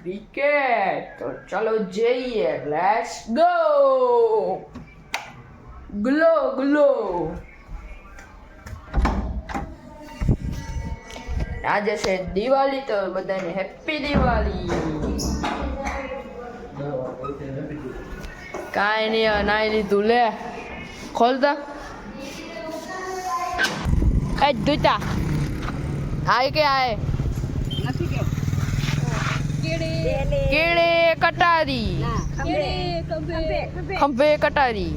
Cricket. તો ચલો જઈએ, લેટ્સ ગો. Glow glow. આજે છે દિવાળી, તો બધાને હેપી દિવાળી. કાંઈ નહીં, નાઈ લીધું, લે ખોલતા એ દૂતા આય કે આય કેળે કટારી ખંભે કટારી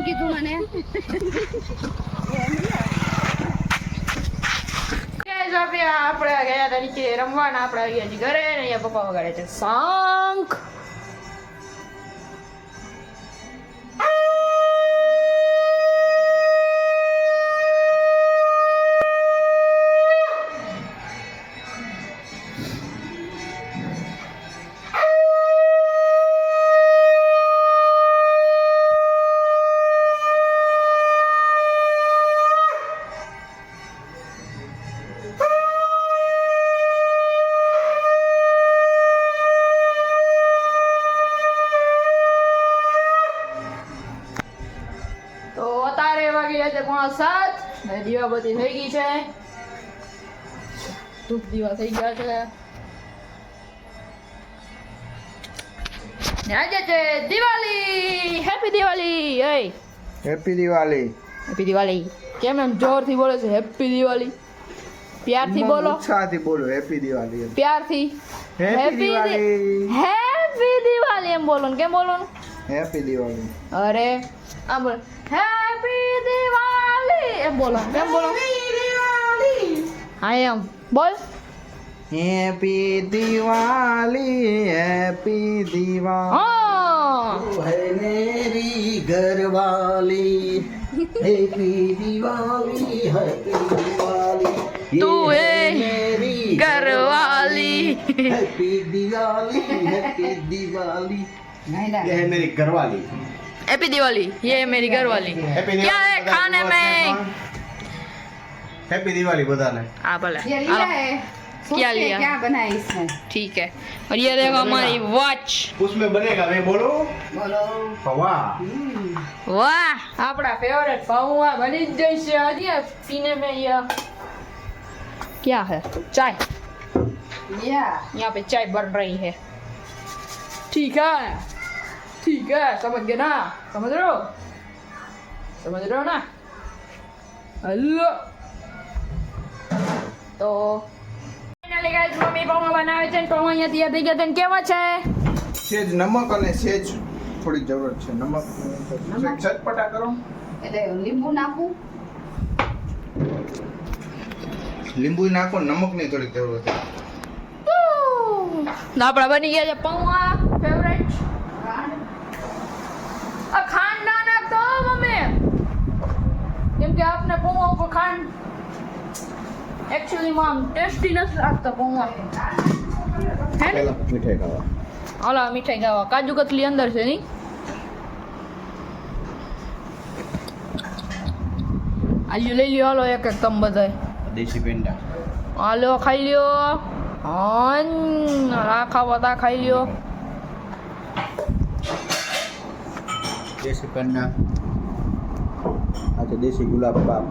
કીધું મને આપણે ગયા હતા નીચે રમવાના. આપણે આવ્યા છીએ ઘરે, અહીંયા પપ્પા વગાડે છે શંખ. તો અત્યારે વાગી રહ્યા છે 5:30 ને દીવાબત્તી થઈ ગઈ છે, ધૂપ દીવા થઈ ગયા છે ને આજે છે દિવાળી. હેપી દિવાળી. એ હેપી દિવાળી. હેપી દિવાળી. કેમ એમ જોરથી બોલે છે હેપી દિવાળી? પ્યારથી બોલો, ઉત્સાહથી બોલો હેપી દિવાળી. પ્યારથી હેપી દિવાળી. હેપી દિવાળી એમ બોલો ને. કેમ બોલો? હેપી દિવાળી. અરે આમ બોલો, હેપી દિવાળી એમ બોલો. કેમ બોલો? હા એમ બોલ. હેપી દિવાળી. હેપી દિવાળી. હા હે મેરી ઘરવાલી. હેપી દિવાળી. હેપી દિવાળી. તું હે મેરી ઘરવાલી. હેપી દિવાળી. હેપી દિવાળી. ये है मेरी घरवाली. हैप्पी दिवाली. ये है मेरी घरवाली. क्या है खाने में? हैप्पी दिवाली बताना. हाँ भला. ये लिया है, क्या लिया? क्या बना है इसमें? ठीक है. और ये देखो हमारी वॉच. उसमें बनेगा मैं बोलो. बोलो वाह. वाह, अपना फेवरेट पौवा बनी जैसे आ गया पीने में. ये क्या है? चाय. या यहाँ पे चाय बन रही है. ठीक है, ठीक है, समझ गए ना? समझ रहे हो? समझ रहे हो ना? हेलो. तो फाइनली गाइस મમ્મી પૌવા બનાવે છે. પૌવા અહીંયા તૈયાર થઈ ગયા છે. કેવા છે? સેજ નમક અને સેજ થોડી જરૂરત છે. નમક ચટપટા કરો. એટલે લીંબુ નાખું. લીંબુ નાખો, નમક ની થોડી જરૂરત છે. આપણા બની ગયા છે પૌવા ફેવરેટ. આ ખાંડ ના નાખતો મમ્મી, કેમ કે આપને પૌવા ઉપર ખાંડ એકચ્યુઅલી માં ટેસ્ટી નથી લાગતા પૌવા. હે ને? મીઠાઈ ખાવા. હાલો મીઠાઈ ખાવા. કાજુ કતલી અંદર છે નહીં? આલ્યો લઈ લ્યો. હાલો એક એક તમ બધાય. દેશી પેંડા. હાલો ખાઈ લ્યો. આ ખાવા તા ખાઈ લ્યો. દેશી પેંડા. આ તો દેશી ગુલાબ બાપ.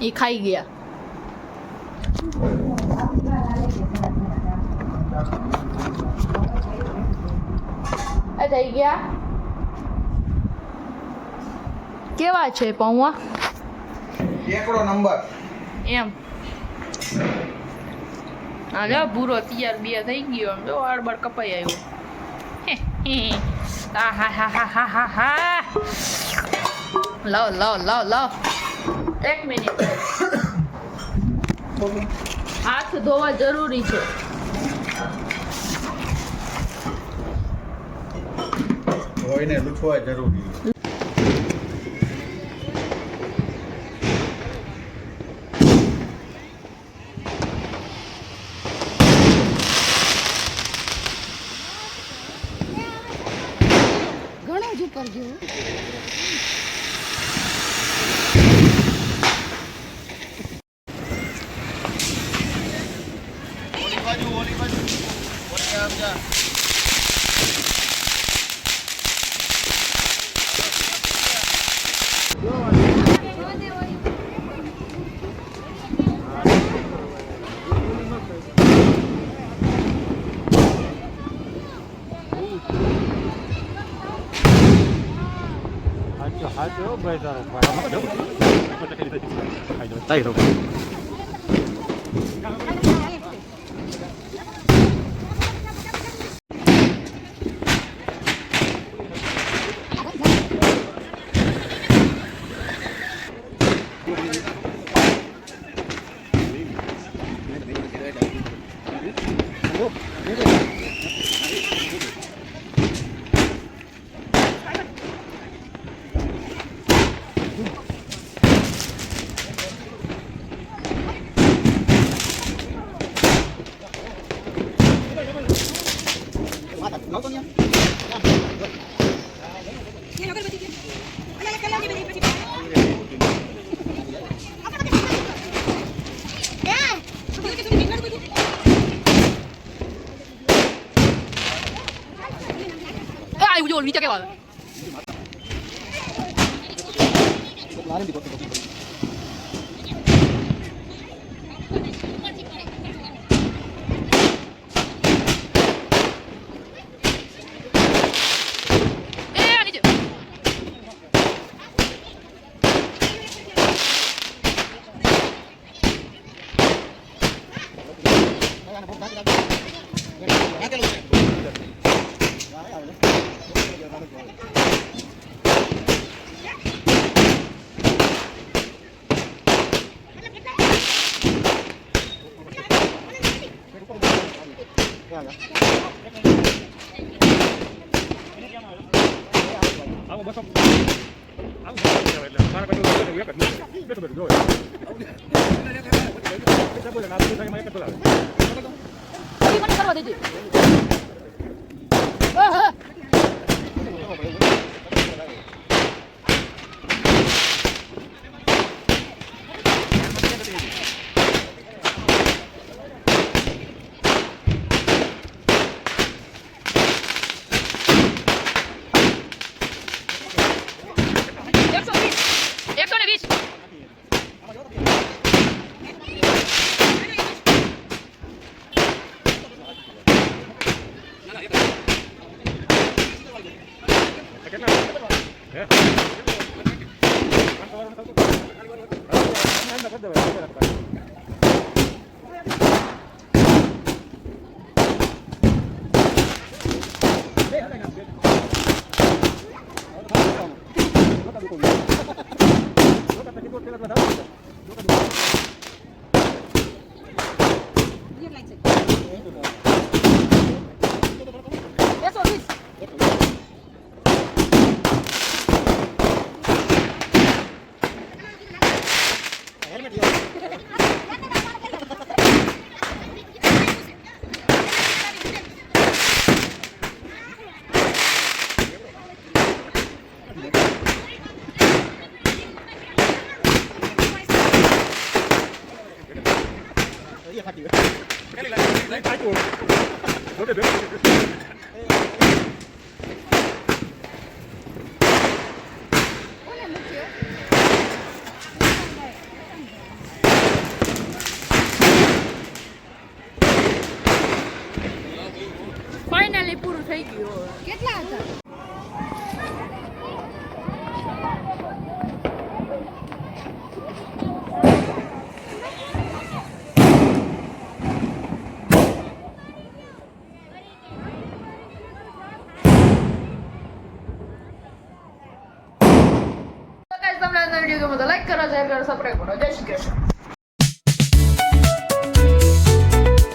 એ ખાઈ ગયા. આ થઈ ગયા. કેવા છે પૌવા? એકડો નંબર. એમ હા જા ભૂરો તૈયાર બે થઈ ગયો. આમ જો આડબાડ કપાઈ આવ્યો. આ હા હા હા હા હા હા. લાવ લાવ લાવ લાવ. એક મિનિટ. હાથ ધોવા જરૂરી છે. ધોઈને લૂછવા જરૂરી. ઘણો જ ઉપર ગયો. હાચો ભાઈ તારો ai ujung ni cakap. Gimana kalau ada finally પૂરું થઈ ગયું. કેટલા હતા? તમને આજનો વિડીયો ગમે તો લાઈક કરો, શેર કરો, સબસ્ક્રાઇબ કરો. જય શ્રી કૃષ્ણ.